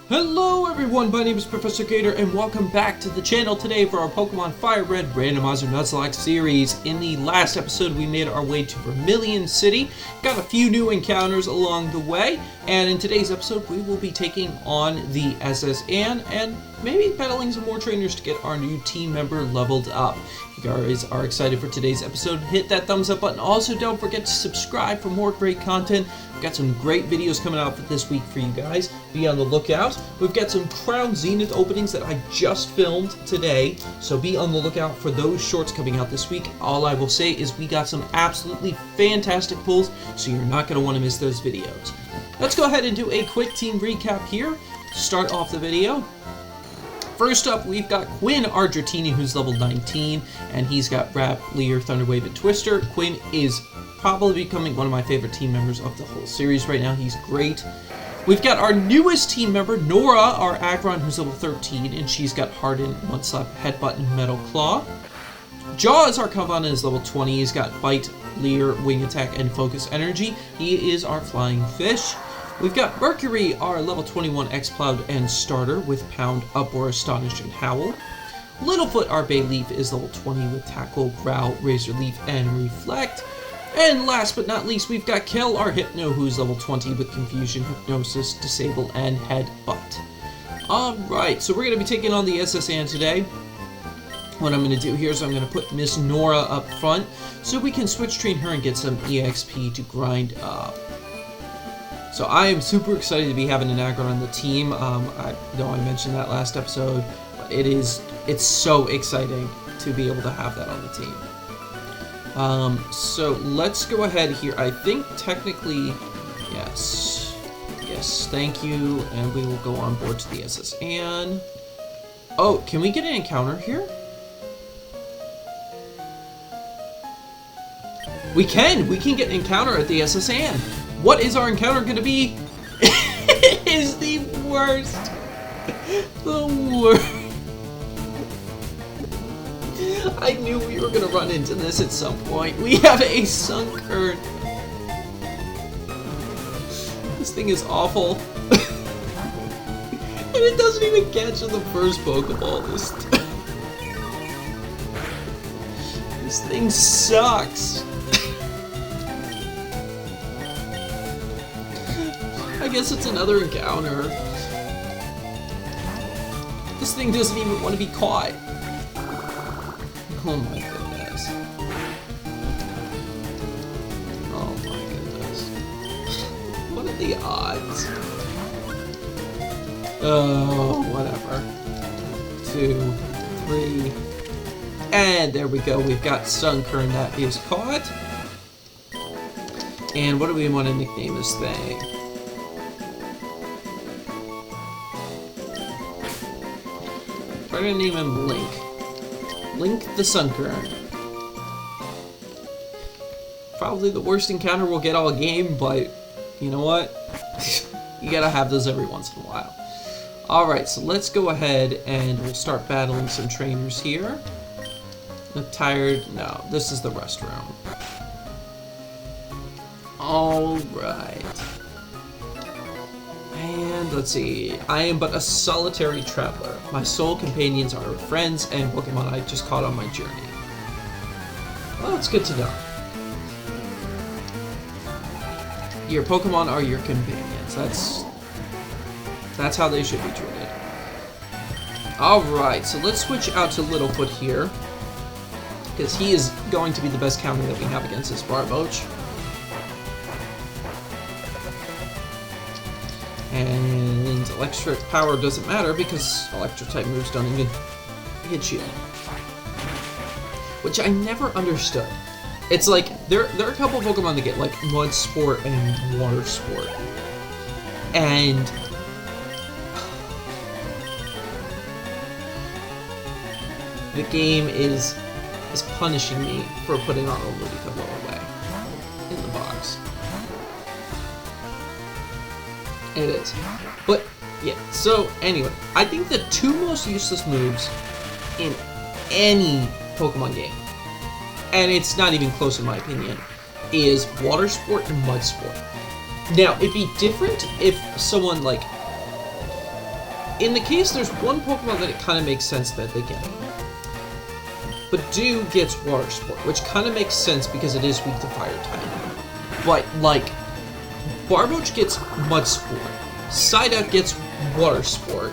Hello everyone, my name is Professor Gatr and welcome back to the channel today for our Pokemon Fire Red Randomizer Nuzlocke series. In the last episode we made our way to Vermilion City, got a few new encounters along the way, and in today's episode we will be taking on the SS Anne and maybe battling some more trainers to get our new team member leveled up. If you guys are excited for today's episode, hit that thumbs up button. Also, don't forget to subscribe for more great content. We've got some great videos coming out this week for you guys. Be on the lookout. We've got some Crown Zenith openings that I just filmed today, so be on the lookout for those shorts coming out this week. All I will say is we got some absolutely fantastic pulls, so you're not going to want to miss those videos. Let's go ahead and do a quick team recap here to start off the video. First up, we've got Quinn Argentini, who's level 19, and he's got Wrap, Leer, Thunderwave, and Twister. Quinn is probably becoming one of my favorite team members of the whole series right now. He's great. We've got our newest team member, Nora, our Aggron, who's level 13, and she's got Harden, Mudslap, Headbutt, and Metal Claw. Jaws, our Kavana, is level 20. He's got Bite, Leer, Wing Attack, and Focus Energy. He is our Flying Fish. We've got Mercury, our level 21 X-Cloud and Starter with Pound, Uproar, Astonish, and Howl. Littlefoot, our Bayleaf, is level 20 with Tackle, Growl, Razor Leaf, and Reflect. And last but not least, we've got Kel, our Hypno, who's level 20 with Confusion, Hypnosis, Disable, and Headbutt. Alright, so we're going to be taking on the SS Anne today. What I'm going to do here is I'm going to put Miss Nora up front so we can switch train her and get some EXP to grind up. So I am super excited to be having an Aggron on the team. I know I mentioned that last episode, but it's so exciting to be able to have that on the team. So let's go ahead here. I think technically, yes, thank you, and we will go on board to the SS Anne. Oh, can we get an encounter here? We can get an encounter at the SS Anne. What is our encounter going to be? It is the worst. The worst. I knew we were going to run into this at some point. We have a Sunkern. This thing is awful. And it doesn't even catch the first Pokeball. This thing sucks. I guess it's another encounter. This thing doesn't even want to be caught. Oh my goodness. Oh my goodness. What are the odds? Oh, whatever. 2, 3. And there we go. We've got Sunkern that is caught. And what do we want to nickname this thing? We're gonna name him Link. Link the Sunkern. Probably the worst encounter we'll get all game, but you know what? You gotta have those every once in a while. Alright, so let's go ahead and we'll start battling some trainers here. Look tired? No, this is the rest room. Alright. And let's see, I am but a solitary traveler. My sole companions are friends and Pokemon I just caught on my journey. Well, it's good to know. Your Pokemon are your companions. That's how they should be treated. Alright, so let's switch out to Littlefoot here, because he is going to be the best counter that we have against this Barboach. And electric power doesn't matter because electric type moves don't even hit you. Which I never understood. It's like, there are a couple of Pokemon that get like Mud Sport and Water Sport. And the game is punishing me for putting on a Ludicolo away in the box. It is. But, yeah, so anyway, I think the two most useless moves in any Pokemon game, and it's not even close in my opinion, is Water Sport and Mud Sport. Now, it'd be different if someone, like, in the case, there's one Pokemon that it kind of makes sense that they get. But Dew gets Water Sport, which kind of makes sense because it is weak to Fire type. But, like, Barboach gets Mud Sport. Psyduck gets Water Sport.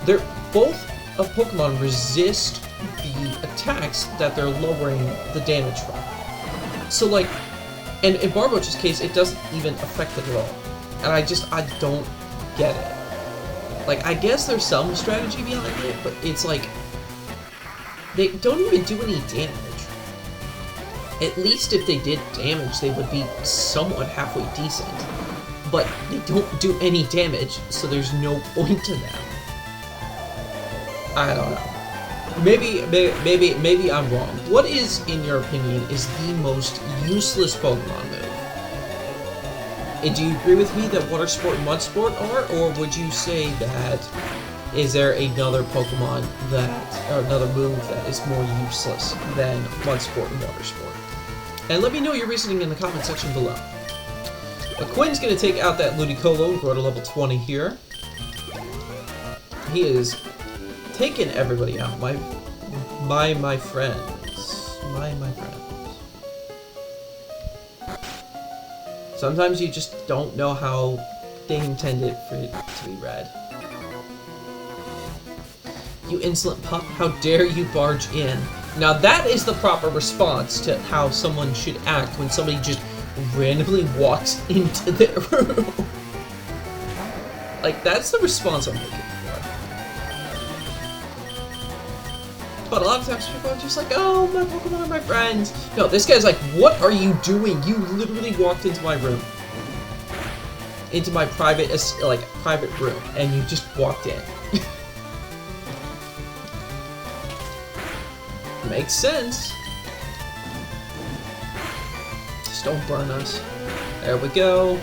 They're both of Pokemon resist the attacks that they're lowering the damage from. So, like, and in Barboach's case, it doesn't even affect it at all. And I don't get it. Like, I guess there's some strategy behind it, but it's like, they don't even do any damage. At least if they did damage, they would be somewhat halfway decent. But they don't do any damage, so there's no point to them. I don't know. Maybe I'm wrong. What is, in your opinion, is the most useless Pokemon move? And do you agree with me that Water Sport and Mud Sport are, or would you say that is there another Pokemon or another move that is more useless than Mud Sport and Water Sport? And let me know your reasoning in the comment section below. Quinn's gonna take out that Ludicolo and grow to level 20 here. He is taking everybody out. My friends. My friends. Sometimes you just don't know how they intended for it to be read. You insolent pup, how dare you barge in? Now that is the proper response to how someone should act when somebody just randomly walks into their room. Like, that's the response I'm looking for. But a lot of times people are just like, oh, my Pokemon are my friends. No, this guy's like, what are you doing? You literally walked into my room. Into my private room, and you just walked in. Makes sense. Just don't burn us. There we go.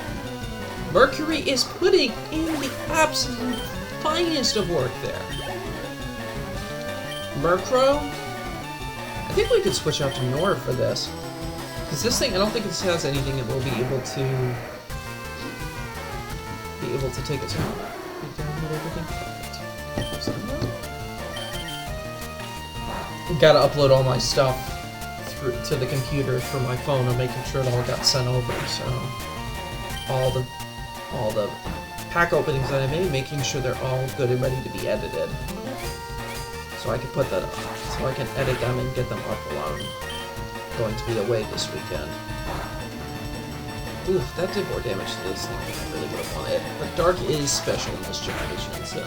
Mercury is putting in the absolute finest of work there. Murkrow? I think we could switch out to Nora for this. Because this thing, I don't think this has anything that will be able to take its own. Download everything. Gotta upload all my stuff to the computer from my phone. I'm making sure it all got sent over, so all the pack openings that I made, making sure they're all good and ready to be edited. So I can put that up. So I can edit them and get them up while I'm going to be away this weekend. Oof, that did more damage to this thing than I really would have wanted. But Dark is special in this generation, so...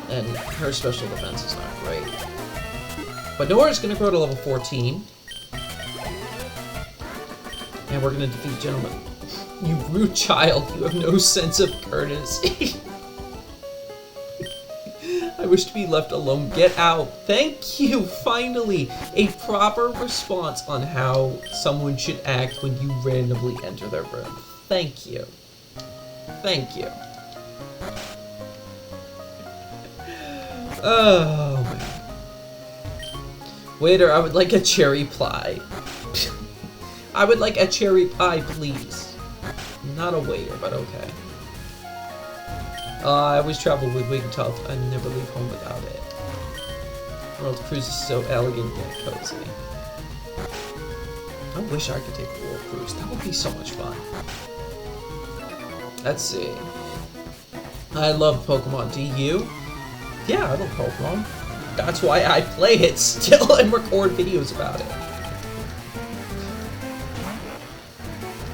And her special defense is not great. But Nora's gonna grow to level 14. And we're gonna defeat Gentleman. You rude child, you have no sense of courtesy. I wish to be left alone. Get out. Thank you, finally. A proper response on how someone should act when you randomly enter their room. Thank you. Thank you. Oh, man. Waiter, I would like a cherry pie. I would like a cherry pie, please. Not a waiter, but okay. I always travel with Wig Tough. I never leave home without it. World Cruise is so elegant and cozy. I wish I could take a World Cruise. That would be so much fun. Let's see. I love Pokemon. Do you? Yeah, I love Pokemon. That's why I play it still and record videos about it.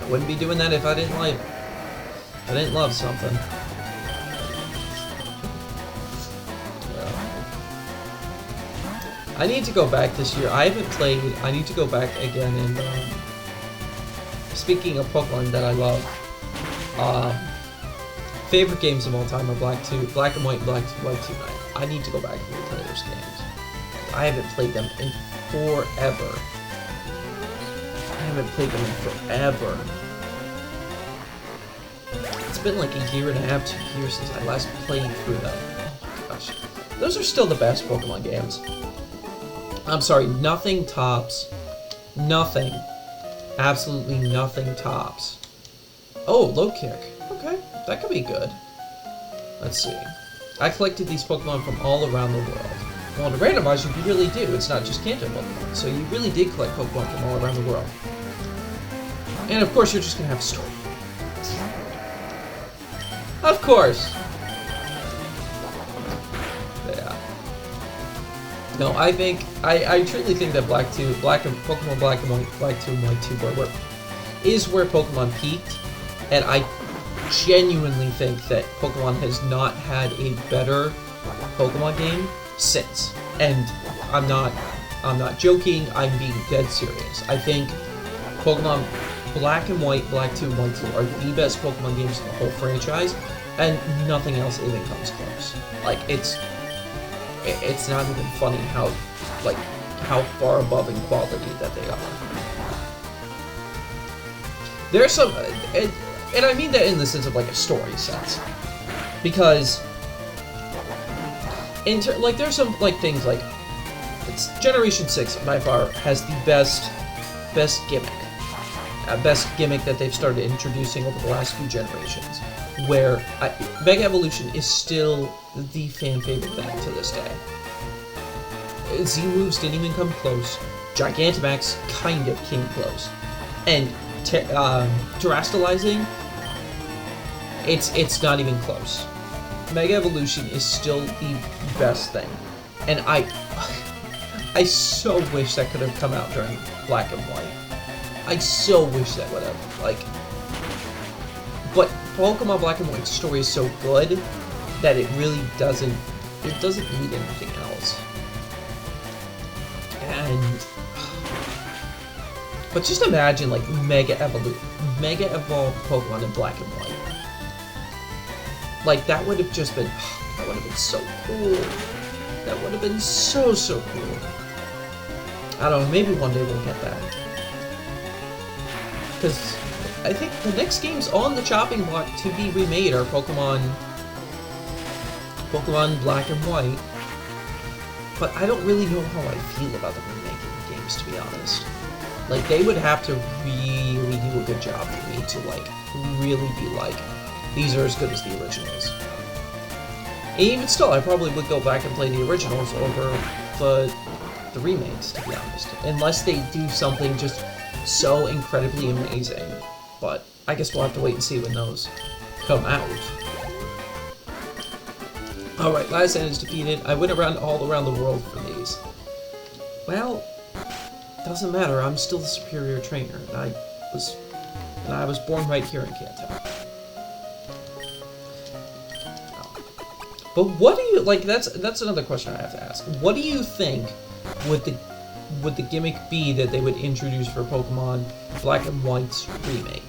I wouldn't be doing that if I didn't like... If I didn't love something. I need to go back this year. I haven't played. I need to go back again and speaking of Pokemon that I love, favorite games of all time are Black and White, White 2 Night. I need to go back and replay those games. I haven't played them in forever. It's been like a year and a half, 2 years since I last played through them. Oh my gosh. Those are still the best Pokemon games. I'm sorry, nothing tops. Nothing. Absolutely nothing tops. Oh, low kick. Okay, that could be good. Let's see. I collected these Pokemon from all around the world. Well, in a randomizer, you really do. It's not just Kanto Pokemon. So you really did collect Pokemon from all around the world. And of course, you're just going to have a story. Of course! Yeah. No, I truly think that Pokemon Black and White, Black 2 and White 2 is where Pokemon peaked. And I genuinely think that Pokemon has not had a better Pokemon game since. And I'm not joking, I'm being dead serious. I think Pokemon Black and White, Black 2 and White 2 are the best Pokemon games in the whole franchise, and nothing else even comes close. Like, it's not even funny how far above in quality that they are. There's some, and I mean that in the sense of like a story sense, because there's some like things like Generation 6 by far has the best gimmick that they've started introducing over the last few generations, where Mega Evolution is still the fan favorite thing to this day. Z moves didn't even come close. Gigantamax kind of came close, and Terastallizing, it's not even close. Mega Evolution is still the best thing, and I so wish that could have come out during Black and White. I so wish that would have, but Pokemon Black and White's story is so good that it really doesn't need anything else. But just imagine like Mega Evolved Pokemon in Black and White. Like, that would have just been, that would have been so cool. That would have been so cool. I don't know, maybe one day we'll get that. Because I think the next games on the chopping block to be remade are Pokemon Black and White. But I don't really know how I feel about the remaking games, to be honest. Like, they would have to really do a good job for me to, like, really be like, these are as good as the originals. And even still, I probably would go back and play the originals over the remakes, to be honest. Unless they do something just so incredibly amazing. But I guess we'll have to wait and see when those come out. Alright, last end is defeated. I went all around the world for these. Well, doesn't matter. I'm still the superior trainer. And I was born right here in Kanto. But what do you like? That's another question I have to ask. What do you think would the gimmick be that they would introduce for Pokemon Black and White's remake?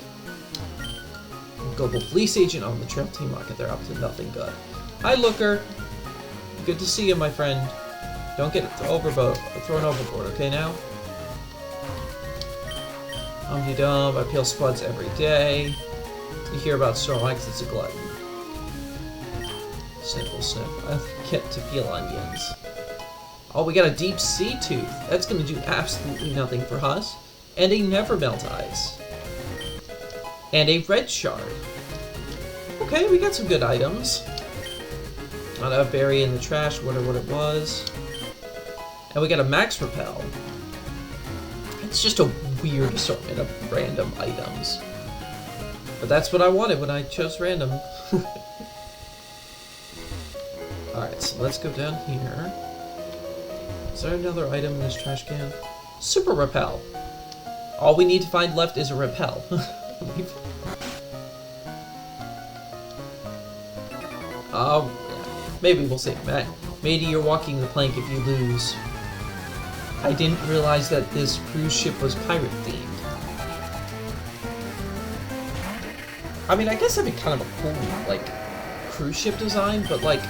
Global police agent on the trail team rocket. They're up to nothing good. Hi, Looker. Good to see you, my friend. Don't get thrown overboard, okay now? Dum, I peel spuds every day. You hear about Snorlax, it's a glutton. Sniffle, sniff. I get to peel onions. Oh, we got a deep sea tooth. That's gonna do absolutely nothing for us. And a never melt ice. And a red shard. Okay, we got some good items. Not a berry in the trash, wonder what it was. And we got a max repel. It's just a weird assortment of random items. But that's what I wanted when I chose random. Alright, so let's go down here. Is there another item in this trash can? Super repel. All we need to find left is a repel. Oh, maybe we'll see. Matey, you're walking the plank if you lose. I didn't realize that this cruise ship was pirate themed. I mean, I guess that'd be kind of a cool, like, cruise ship design, but, like,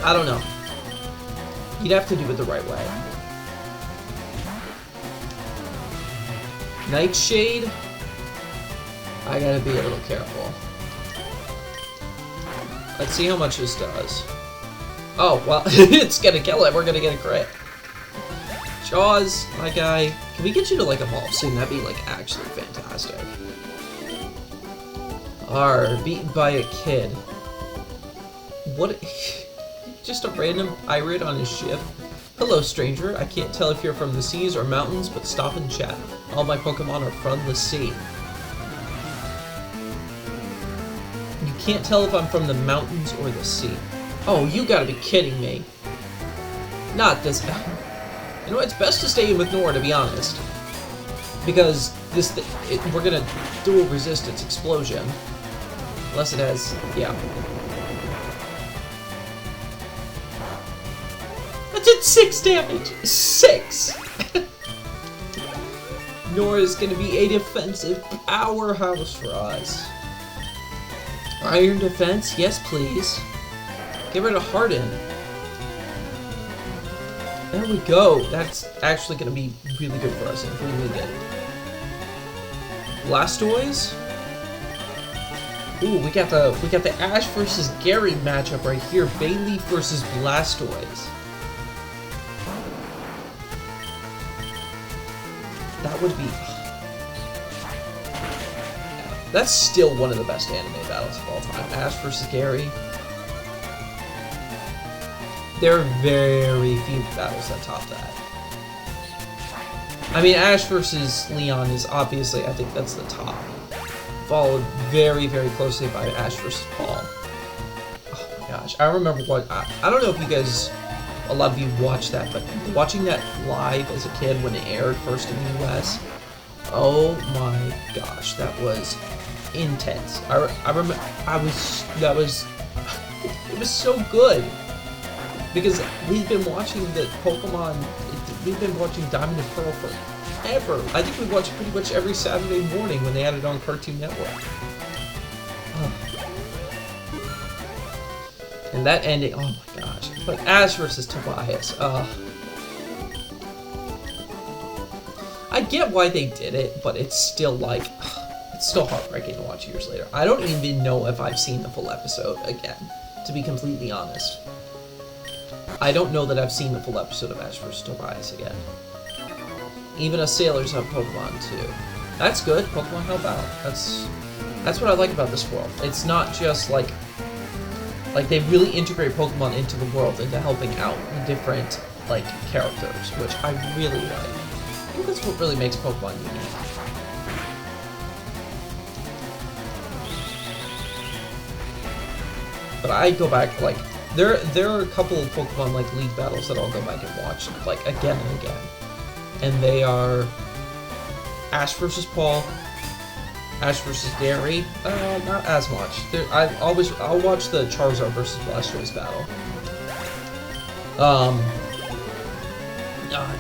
I don't know. You'd have to do it the right way. Nightshade? I gotta be a little careful. Let's see how much this does. Oh, well, it's gonna kill it. We're gonna get a crit. Jaws, my guy. Can we get you to, like, evolve soon? That'd be, like, actually fantastic. Beaten by a kid. What? Just a random pirate on his ship? Hello, stranger. I can't tell if you're from the seas or mountains, but stop and chat. All my Pokemon are from the sea. You can't tell if I'm from the mountains or the sea. Oh, you gotta be kidding me. Not this. You know, it's best to stay in with Nora, to be honest. Because we're gonna dual resistance explosion. Unless it has, yeah. That did 6 damage! 6! Nora's gonna be a defensive powerhouse for us. Iron defense? Yes, please. Get rid of Harden. There we go. That's actually gonna be really good for us if we need it. Blastoise? Ooh, we got the Ash versus Gary matchup right here. Bayleaf versus Blastoise. That would be... That's still one of the best anime battles of all time. Ash versus Gary. There are very few battles that top that. I mean, Ash versus Leon is obviously, I think that's the top. Followed very, very closely by Ash versus Paul. Oh my gosh. I remember what... I don't know if you guys... A lot of you watched that, but watching that live as a kid when it aired first in the US... Oh my gosh, that was intense. I remember... That was... It was so good. Because we've been watching the Pokemon... We've been watching Diamond and Pearl forever. I think we watched pretty much every Saturday morning when they had it on Cartoon Network. And that ending, oh my gosh. But Ash versus Tobias, I get why they did it, but it's still like, it's still heartbreaking to watch years later. I don't even know if I've seen the full episode again, to be completely honest. I don't know that I've seen the full episode of Ash vs. Tobias again. Even as sailors have Pokemon too. That's good. Pokemon help out. That's what I like about this world. It's not just like they really integrate Pokemon into the world, into helping out different like characters, which I really like. I think that's what really makes Pokemon unique. But I go back like. There are a couple of Pokemon like League battles that I'll go back and watch like again and again, and they are Ash versus Paul, Ash versus Gary. Not as much. I'll watch the Charizard versus Blastoise battle.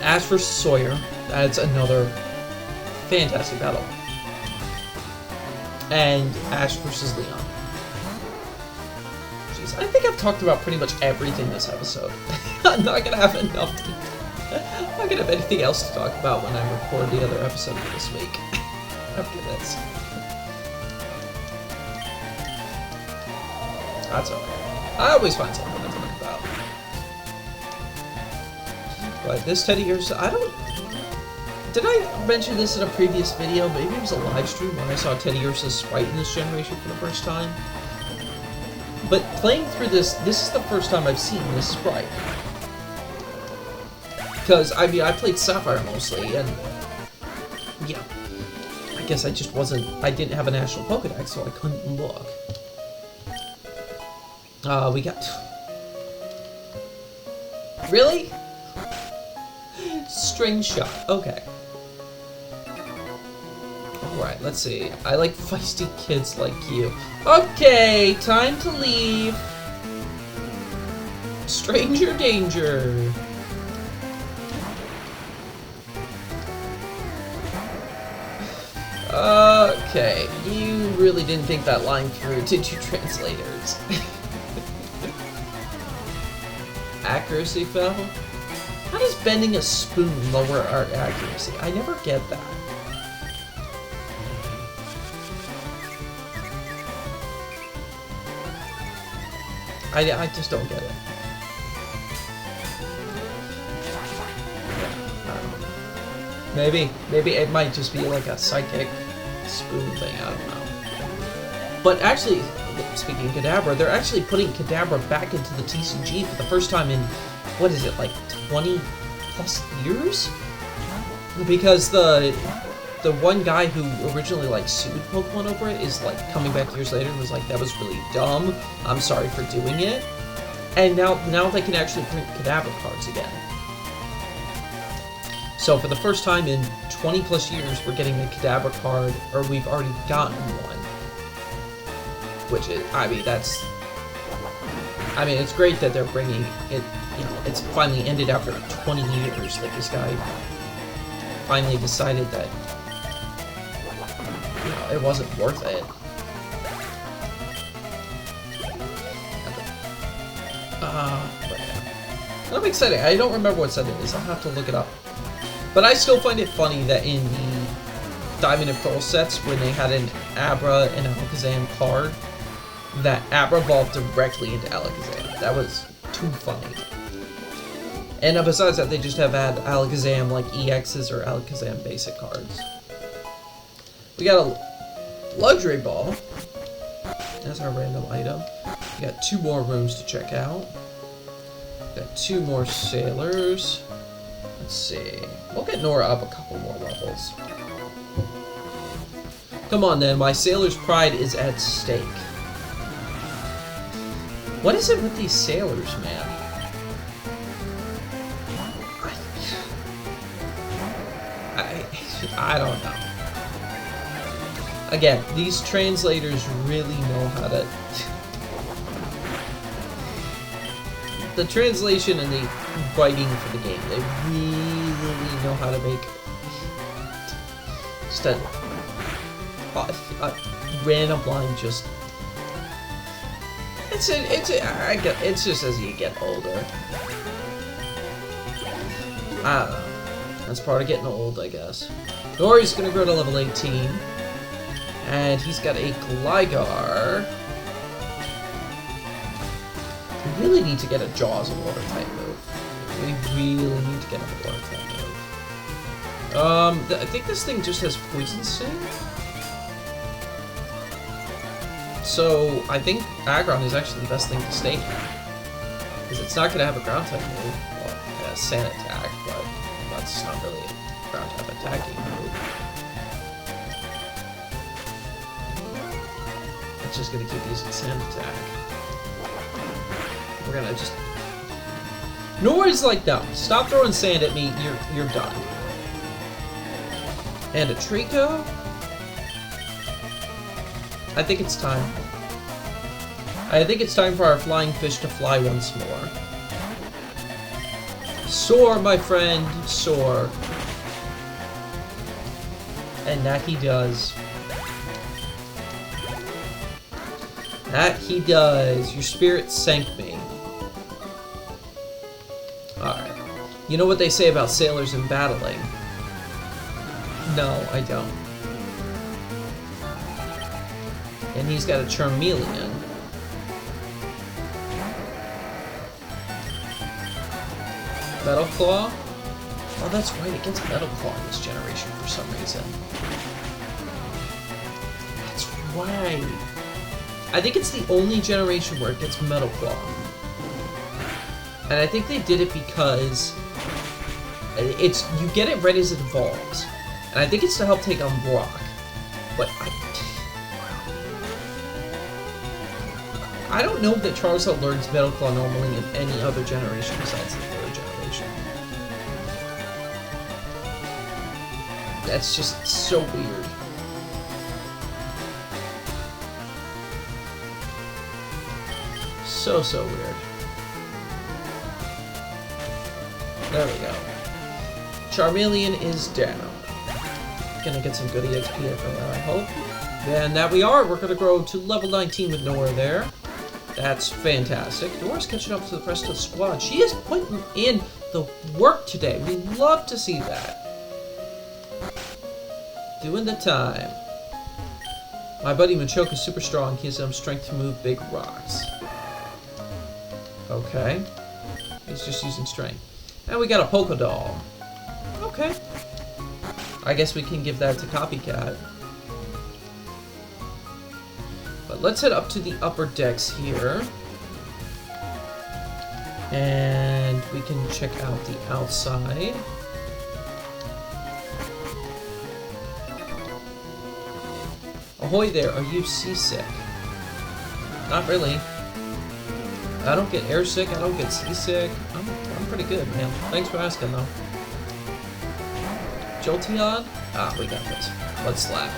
Ash versus Sawyer. That's another fantastic battle. And Ash versus Leon. I think I've talked about pretty much everything this episode. I'm not gonna have enough I'm not gonna have anything else to talk about when I record the other episode of this week. After this. That's alright. I always find something to talk about. But this Teddy Ursa, I don't... Did I mention this in a previous video? Maybe it was a live stream when I saw Teddy Ursa's sprite in this generation for the first time. But playing through this is the first time I've seen this sprite. Because, I mean, I played Sapphire mostly, and... Yeah. I guess I just wasn't... I didn't have a National Pokédex, so I couldn't look. We got... Really? String Shot. Okay. Alright, let's see. I like feisty kids like you. Okay, time to leave. Stranger danger. Okay, you really didn't think that line through, did you, translators? Accuracy fell? How does bending a spoon lower our accuracy? I never get that. I just don't get it. Maybe it might just be like a psychic spoon thing, I don't know. But actually, speaking of Kadabra, they're actually putting Kadabra back into the TCG for the first time in, what is it, like 20 plus years? Because the one guy who originally like sued Pokemon over it is like coming back years later and was like, that was really dumb, I'm sorry for doing it. And now they can actually print Kadabra cards again. So for the first time in 20 plus years, we're getting a Kadabra card, or we've already gotten one. Which is, I mean, it's great that they're bringing it, you know, it's finally ended after 20 years. Like, this guy finally decided that, you know, it wasn't worth it. But yeah. I'm excited. I don't remember what set it is. I'll have to look it up. But I still find it funny that in the Diamond and Pearl sets, when they had an Abra and Alakazam card, that Abra evolved directly into Alakazam. That was too funny. And besides that, they just have had Alakazam like EXs or Alakazam basic cards. We got a luxury ball. That's our random item. We got 2 more rooms to check out. We got 2 more sailors. Let's see. We'll get Nora up a couple more levels. Come on then, my sailor's pride is at stake. What is it with these sailors, man? I don't know. Again, these translators really know how to... the translation and the writing for the game, they really know how to make just a random line just... It's just as you get older. I don't know. That's part of getting old, I guess. Nori's gonna grow to level 18. And he's got a Gligar. We really need to get a Jaws of Water type move. We really need to get a Water type move. I think this thing just has Poison Sting. So I think Aggron is actually the best thing to stay here. Because it's not gonna have a ground type move. Well, it has Sand Attack, but that's not really a ground type attacking move. It's just gonna keep using Sand Attack. We're gonna just... Nora's like, no, stop throwing sand at me, you're done. And a Trico? I think it's time. I think it's time for our flying fish to fly once more. Soar, my friend, soar. And that he does. That he does. Your spirit sank me. Alright. You know what they say about sailors in battling? No, I don't. And he's got a Charmeleon. Metal Claw? Oh, that's right, it gets Metal Claw in this generation for some reason. That's right. I think it's the only generation where it gets Metal Claw. And I think they did it because it's you get it right as it evolves. And I think it's to help take on Brock. But I don't know that Charizard learns Metal Claw normally in any other generation besides the 3rd generation. That's just so weird. So weird. There we go. Charmeleon is down. Gonna get some good EXP from that, I hope. And that we are. We're gonna grow to level 19 with Nora there. That's fantastic. Nora's catching up to the rest of the squad. She is putting in the work today. We love to see that. Doing the time. My buddy Machoke is super strong. He has enough strength to move big rocks. Okay. He's just using strength. And we got a Polka Doll. Okay. I guess we can give that to Copycat. But let's head up to the upper decks here. And we can check out the outside. Ahoy there, are you seasick? Not really. I don't get airsick, I don't get seasick. I'm pretty good, man. Thanks for asking, though. Jolteon? Ah, we got this. Let's slap.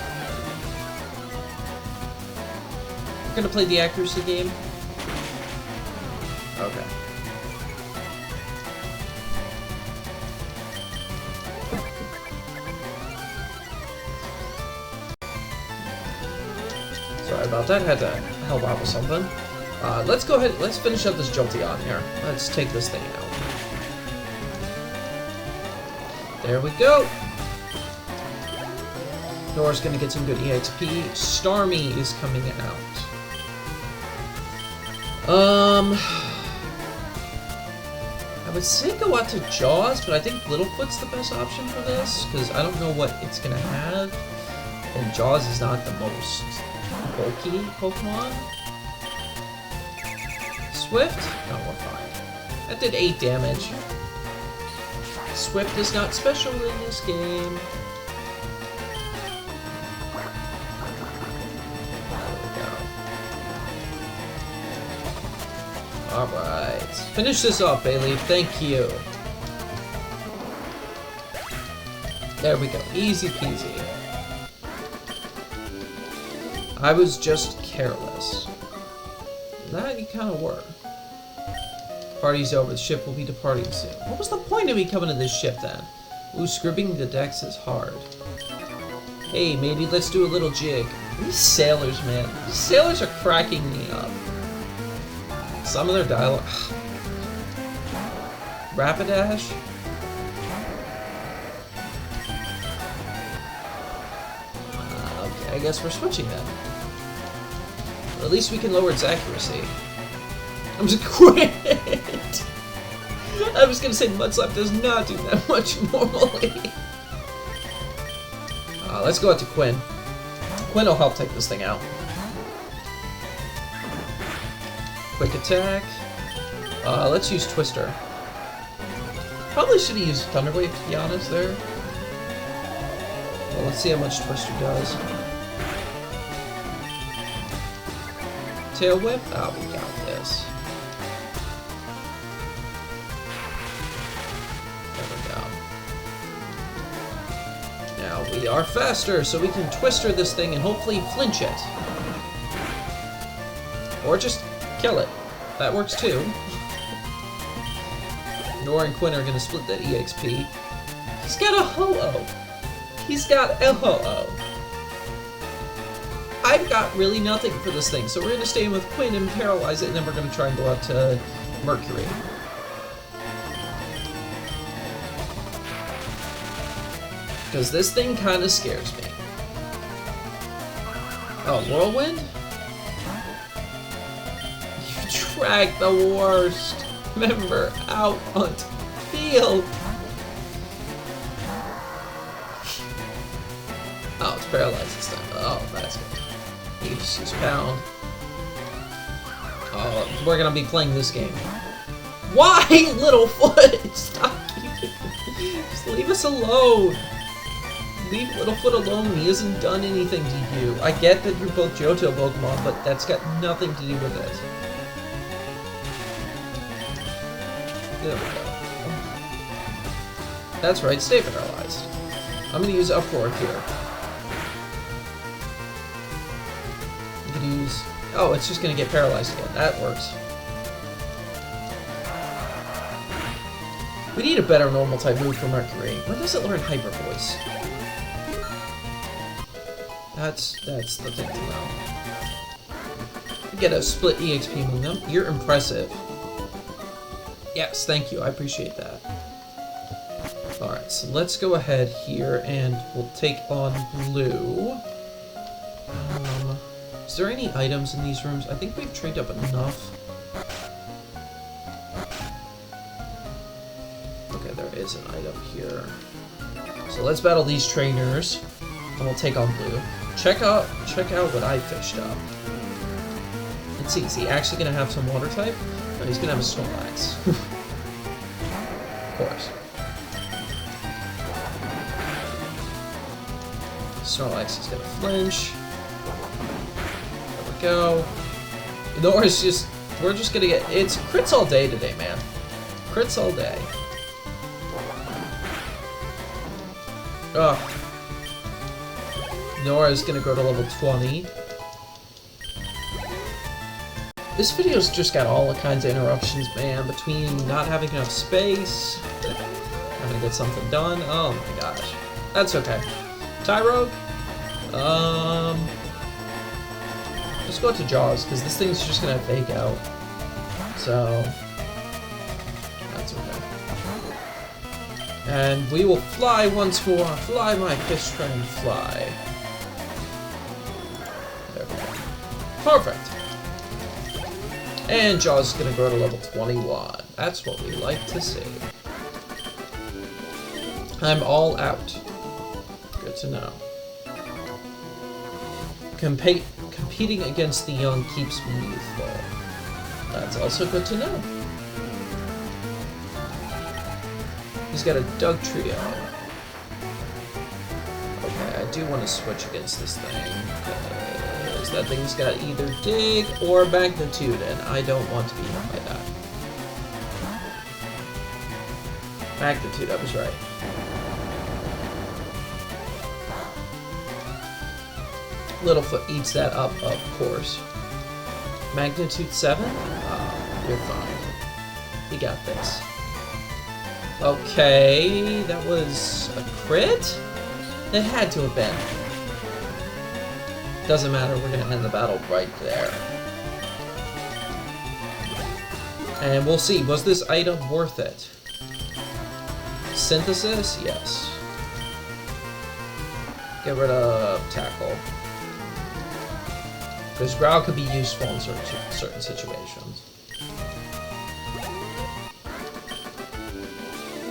We're gonna play the accuracy game? Okay. Sorry about that, had to help out with something. Let's go ahead, let's finish up this Jolteon here. Let's take this thing out. There we go. Nora's gonna get some good EXP. Starmie is coming out. I would say go out to Jaws, but I think Littlefoot's the best option for this, because I don't know what it's gonna have. And Jaws is not the most bulky Pokemon. Swift? No, we're fine. That did 8 damage. Swift is not special in this game. There we go. Alright. Finish this off, Bayleaf. Thank you. There we go. Easy peasy. I was just careless. That you kind of were. Party's over. The ship will be departing soon. What was the point of me coming to this ship then? Ooh, scribbing the decks is hard. Hey, matey, let's do a little jig. These sailors, man. These sailors are cracking me up. Some of their dialogue. Rapidash? Okay, I guess we're switching then. At least we can lower its accuracy. I'm just quit! I was gonna say Mudslap does not do that much normally. Let's go out to Quinn. Quinn will help take this thing out. Quick attack. Let's use Twister. Probably should have used Thunder Wave, to be honest, there. Well, let's see how much Twister does. Tail Whip? Oh, we got this. There we go. Now we are faster, so we can Twister this thing and hopefully flinch it. Or just kill it. That works too. Nora and Quinn are gonna split that EXP. He's got a Ho-Oh! He's got a Ho-Oh! I've got really nothing for this thing, so we're gonna stay in with Quinn and paralyze it, and then we're gonna try and go out to Mercury. Because this thing kinda scares me. Oh, Whirlwind? You dragged the worst member out onto the field! Oh, it's paralyzed this time. Oh, that's good. You just use Pound. Oh, we're gonna be playing this game. Why, Littlefoot? Stop keeping... Just leave us alone. Leave Littlefoot alone. He hasn't done anything to you. I get that you're both Johto Pokemon, but that's got nothing to do with this. There we go. That's right, stay paralyzed. I'm gonna use Uproar here. Use... Oh, it's just gonna get paralyzed again. That works. We need a better normal type move for Mercury. When does it learn Hyper Voice? That's the thing to know. Get a split EXP move. You're impressive. Yes, thank you. I appreciate that. Alright, so let's go ahead here and we'll take on Blue. Is there any items in these rooms? I think we've trained up enough. Okay, there is an item here. So let's battle these trainers, and we'll take on Blue. Check out what I fished up. Let's see, is he actually going to have some water type? No, he's going to have a Snorlax. Of course. Snorlax is going to flinch. There we go. Nora's just... We're just going to get... It's crits all day today, man. Crits all day. Ugh. Nora's going to grow to level 20. This video's just got all kinds of interruptions, man, between not having enough space, having to get something done. Oh my gosh. That's okay. Tyrogue? Let's go to Jaws, because this thing's just gonna fake out. So, that's okay. And we will fly once more. Fly, my fish friend, fly. There we go. Perfect. And Jaws is going to grow to level 21. That's what we like to see. I'm all out. Good to know. Competing against the young keeps me youthful. That's also good to know. He's got a Doug Trio. Okay, I do want to switch against this thing. That thing's got either Dig or Magnitude, and I don't want to be hit by that. Magnitude, I was right. Littlefoot eats that up, of course. Magnitude 7? You're fine. You got this. Okay, that was a crit? It had to have been. Doesn't matter, we're gonna end the battle right there. And we'll see, was this item worth it? Synthesis? Yes. Get rid of Tackle. Because Growl could be useful in certain situations.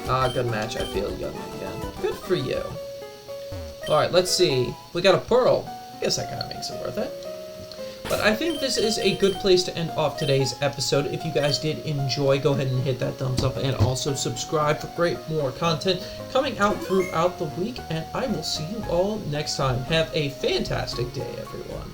Ah, good match, I feel young again. Good for you. Alright, let's see. We got a Pearl. I guess that kind of makes it worth it. But I think this is a good place to end off today's episode. If you guys did enjoy, go ahead and hit that thumbs up and also subscribe for more content coming out throughout the week. And I will see you all next time. Have a fantastic day, everyone.